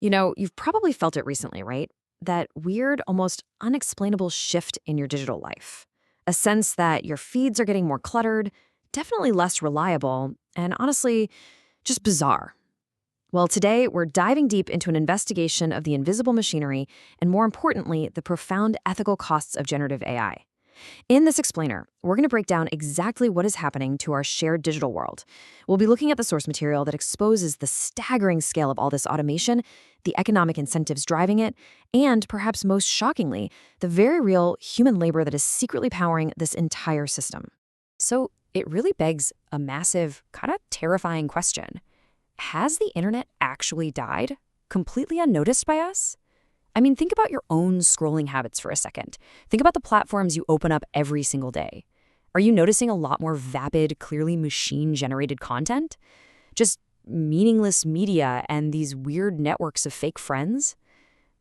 You've probably felt it recently, right? That weird, almost unexplainable shift in your digital life. A sense that your feeds are getting more cluttered, definitely less reliable, and honestly, just bizarre. Well, today we're diving deep into an investigation of the invisible machinery and, more importantly, the profound ethical costs of generative AI. In this explainer, we're going to break down exactly what is happening to our shared digital world. We'll be looking at the source material that exposes the staggering scale of all this automation, the economic incentives driving it, and perhaps most shockingly, the very real human labor that is secretly powering this entire system. So it really begs a massive, kind of terrifying question. Has the internet actually died, completely unnoticed by us? I mean, think about your own scrolling habits for a second. Think about the platforms you open up every single day. Are you noticing a lot more vapid, clearly machine-generated content? Just meaningless media and these weird networks of fake friends?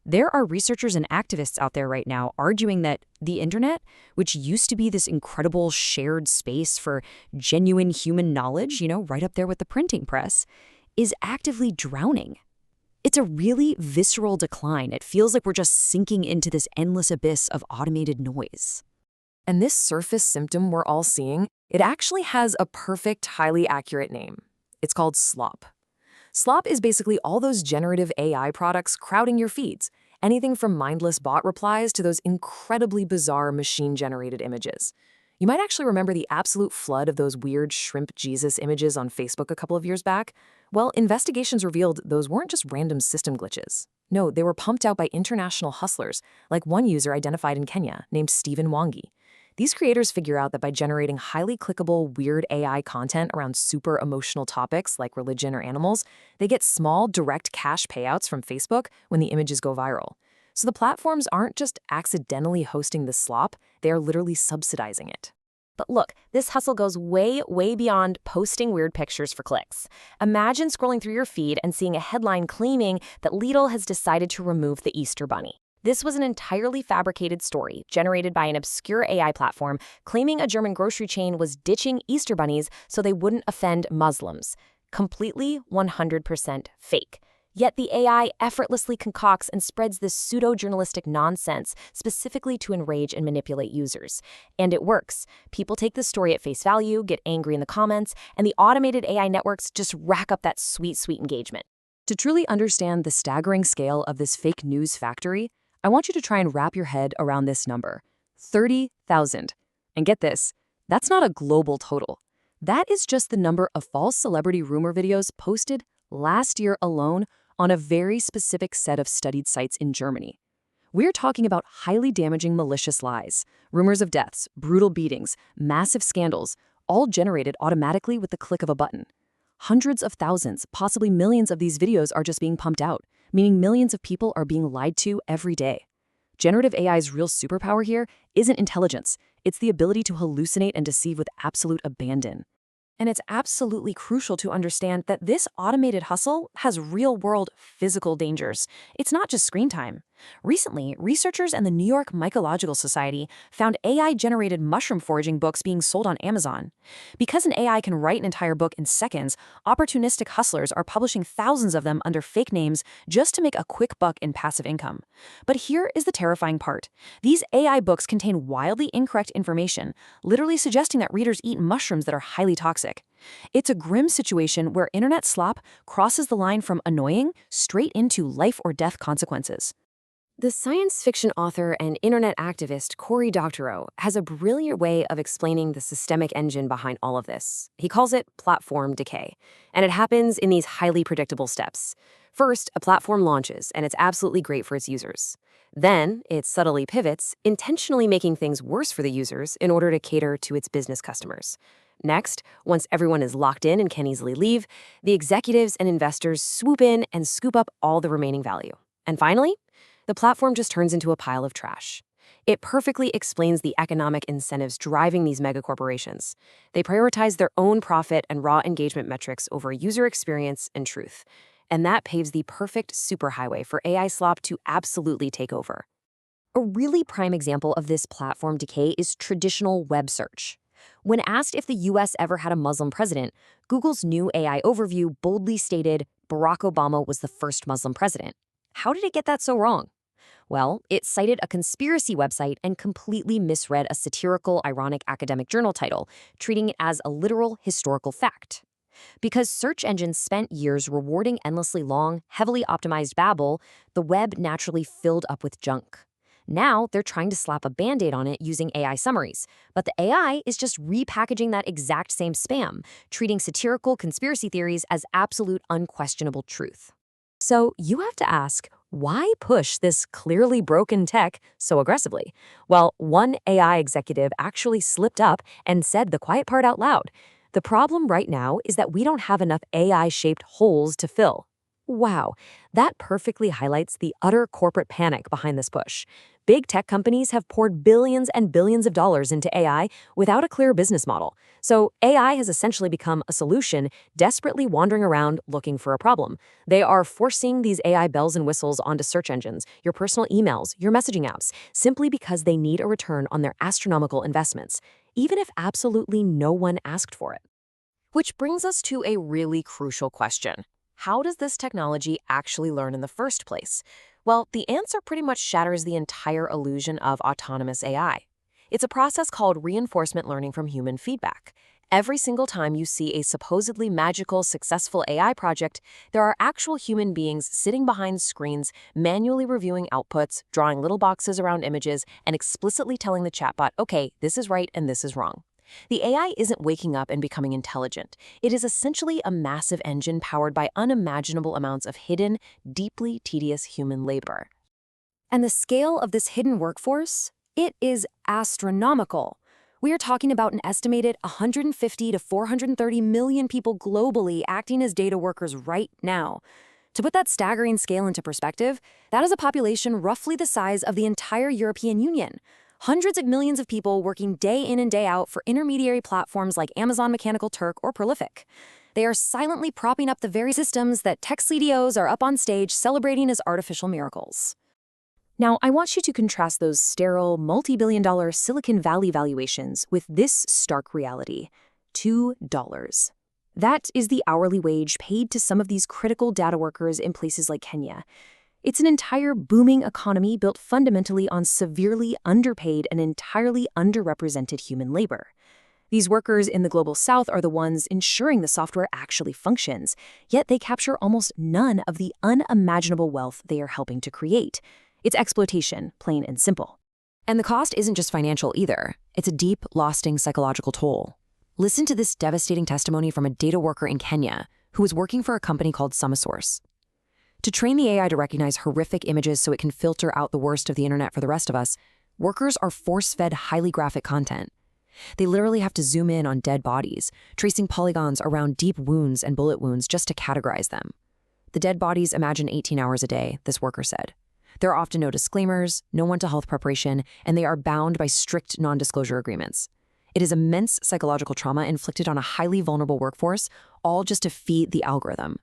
There are researchers and activists out there right now arguing that the internet, which used to be this incredible shared space for genuine human knowledge, right up there with the printing press, is actively drowning. It's a really visceral decline. It feels like we're just sinking into this endless abyss of automated noise. And this surface symptom we're all seeing, it actually has a perfect, highly accurate name. It's called slop. Slop is basically all those generative AI products crowding your feeds, anything from mindless bot replies to those incredibly bizarre machine-generated images. You might actually remember the absolute flood of those weird shrimp Jesus images on Facebook a couple of years back. Well, investigations revealed those weren't just random system glitches. No, they were pumped out by international hustlers, like one user identified in Kenya named Stephen Wangi. These creators figure out that by generating highly clickable, weird AI content around super emotional topics like religion or animals, they get small, direct cash payouts from Facebook when the images go viral. So the platforms aren't just accidentally hosting the slop, they are literally subsidizing it. But look, this hustle goes way, way beyond posting weird pictures for clicks. Imagine scrolling through your feed and seeing a headline claiming that Lidl has decided to remove the Easter Bunny. This was an entirely fabricated story generated by an obscure AI platform claiming a German grocery chain was ditching Easter bunnies so they wouldn't offend Muslims. Completely 100% fake. Yet the AI effortlessly concocts and spreads this pseudo-journalistic nonsense specifically to enrage and manipulate users. And it works. People take the story at face value, get angry in the comments, and the automated AI networks just rack up that sweet, sweet engagement. To truly understand the staggering scale of this fake news factory, I want you to try and wrap your head around this number, 30,000. And get this, that's not a global total. That is just the number of false celebrity rumor videos posted last year alone on a very specific set of studied sites in Germany. We're talking about highly damaging malicious lies, rumors of deaths, brutal beatings, massive scandals, all generated automatically with the click of a button. Hundreds of thousands, possibly millions of these videos are just being pumped out, meaning millions of people are being lied to every day. Generative AI's real superpower here isn't intelligence, it's the ability to hallucinate and deceive with absolute abandon. And it's absolutely crucial to understand that this automated hustle has real-world physical dangers. It's not just screen time. Recently, researchers and the New York Mycological Society found AI-generated mushroom foraging books being sold on Amazon. Because an AI can write an entire book in seconds, opportunistic hustlers are publishing thousands of them under fake names just to make a quick buck in passive income. But here is the terrifying part. These AI books contain wildly incorrect information, literally suggesting that readers eat mushrooms that are highly toxic. It's a grim situation where internet slop crosses the line from annoying straight into life or death consequences. The science fiction author and internet activist Cory Doctorow has a brilliant way of explaining the systemic engine behind all of this. He calls it platform decay, and it happens in these highly predictable steps. First, a platform launches, and it's absolutely great for its users. Then, it subtly pivots, intentionally making things worse for the users in order to cater to its business customers. Next, once everyone is locked in and can easily leave, the executives and investors swoop in and scoop up all the remaining value. And finally, the platform just turns into a pile of trash. It perfectly explains the economic incentives driving these megacorporations. They prioritize their own profit and raw engagement metrics over user experience and truth. And that paves the perfect superhighway for AI slop to absolutely take over. A really prime example of this platform decay is traditional web search. When asked if the US ever had a Muslim president, Google's new AI overview boldly stated Barack Obama was the first Muslim president. How did it get that so wrong? Well, it cited a conspiracy website and completely misread a satirical, ironic academic journal title, treating it as a literal historical fact. Because search engines spent years rewarding endlessly long, heavily optimized babble, the web naturally filled up with junk. Now they're trying to slap a band-aid on it using AI summaries, but the AI is just repackaging that exact same spam, treating satirical conspiracy theories as absolute unquestionable truth. So you have to ask, why push this clearly broken tech so aggressively? Well, one AI executive actually slipped up and said the quiet part out loud. The problem right now is that we don't have enough AI-shaped holes to fill. Wow, that perfectly highlights the utter corporate panic behind this push. Big tech companies have poured billions and billions of dollars into AI without a clear business model. So AI has essentially become a solution, desperately wandering around looking for a problem. They are forcing these AI bells and whistles onto search engines, your personal emails, your messaging apps, simply because they need a return on their astronomical investments, even if absolutely no one asked for it. Which brings us to a really crucial question. How does this technology actually learn in the first place? Well, the answer pretty much shatters the entire illusion of autonomous AI. It's a process called reinforcement learning from human feedback. Every single time you see a supposedly magical, successful AI project, there are actual human beings sitting behind screens, manually reviewing outputs, drawing little boxes around images, and explicitly telling the chatbot, okay, this is right and this is wrong. The AI isn't waking up and becoming intelligent. It is essentially a massive engine powered by unimaginable amounts of hidden, deeply tedious human labor. And the scale of this hidden workforce? It is astronomical. We are talking about an estimated 150 to 430 million people globally acting as data workers right now. To put that staggering scale into perspective, that is a population roughly the size of the entire European Union. Hundreds of millions of people working day in and day out for intermediary platforms like Amazon Mechanical Turk or Prolific. They are silently propping up the very systems that tech CDOs are up on stage celebrating as artificial miracles. Now, I want you to contrast those sterile, multi-billion-dollar Silicon Valley valuations with this stark reality: $2. That is the hourly wage paid to some of these critical data workers in places like Kenya. It's an entire booming economy built fundamentally on severely underpaid and entirely underrepresented human labor. These workers in the global south are the ones ensuring the software actually functions, yet they capture almost none of the unimaginable wealth they are helping to create. It's exploitation, plain and simple. And the cost isn't just financial either. It's a deep, lasting psychological toll. Listen to this devastating testimony from a data worker in Kenya who was working for a company called SummaSource. To train the AI to recognize horrific images so it can filter out the worst of the internet for the rest of us, workers are force-fed highly graphic content. They literally have to zoom in on dead bodies, tracing polygons around deep wounds and bullet wounds just to categorize them. The dead bodies imagine 18 hours a day, this worker said. There are often no disclaimers, no mental health preparation, and they are bound by strict non-disclosure agreements. It is immense psychological trauma inflicted on a highly vulnerable workforce, all just to feed the algorithm.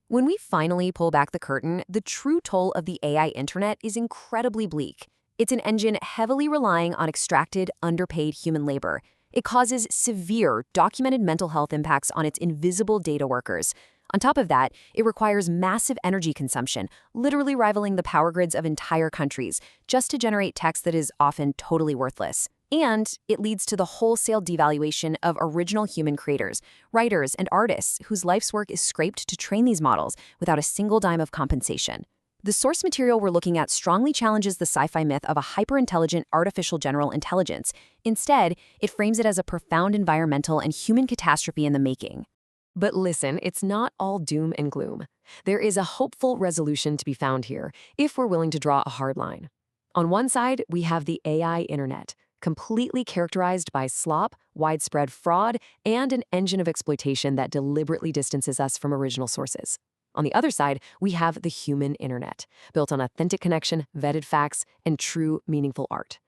When we finally pull back the curtain, the true toll of the AI internet is incredibly bleak. It's an engine heavily relying on extracted, underpaid human labor. It causes severe, documented mental health impacts on its invisible data workers. On top of that, it requires massive energy consumption, literally rivaling the power grids of entire countries, just to generate text that is often totally worthless. And it leads to the wholesale devaluation of original human creators, writers, and artists whose life's work is scraped to train these models without a single dime of compensation. The source material we're looking at strongly challenges the sci-fi myth of a hyper-intelligent artificial general intelligence. Instead, it frames it as a profound environmental and human catastrophe in the making. But listen, it's not all doom and gloom. There is a hopeful resolution to be found here, if we're willing to draw a hard line. On one side, we have the AI internet, completely characterized by slop, widespread fraud, and an engine of exploitation that deliberately distances us from original sources. On the other side, we have the human internet, built on authentic connection, vetted facts, and true, meaningful art.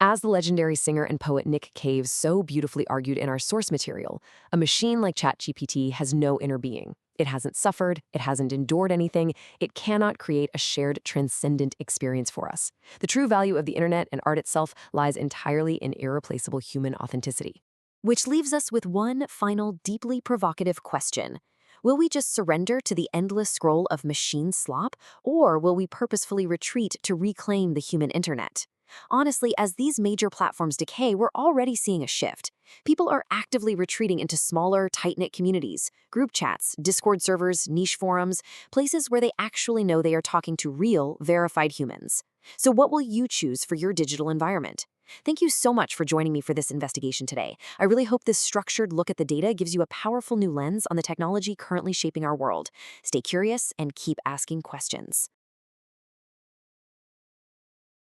As the legendary singer and poet Nick Cave so beautifully argued in our source material, a machine like ChatGPT has no inner being. It hasn't suffered, it hasn't endured anything, it cannot create a shared transcendent experience for us. The true value of the internet and art itself lies entirely in irreplaceable human authenticity. Which leaves us with one final, deeply provocative question. Will we just surrender to the endless scroll of machine slop, or will we purposefully retreat to reclaim the human internet? Honestly, as these major platforms decay, we're already seeing a shift. People are actively retreating into smaller, tight-knit communities, group chats, Discord servers, niche forums, places where they actually know they are talking to real, verified humans. So what will you choose for your digital environment? Thank you so much for joining me for this investigation today. I really hope this structured look at the data gives you a powerful new lens on the technology currently shaping our world. Stay curious and keep asking questions.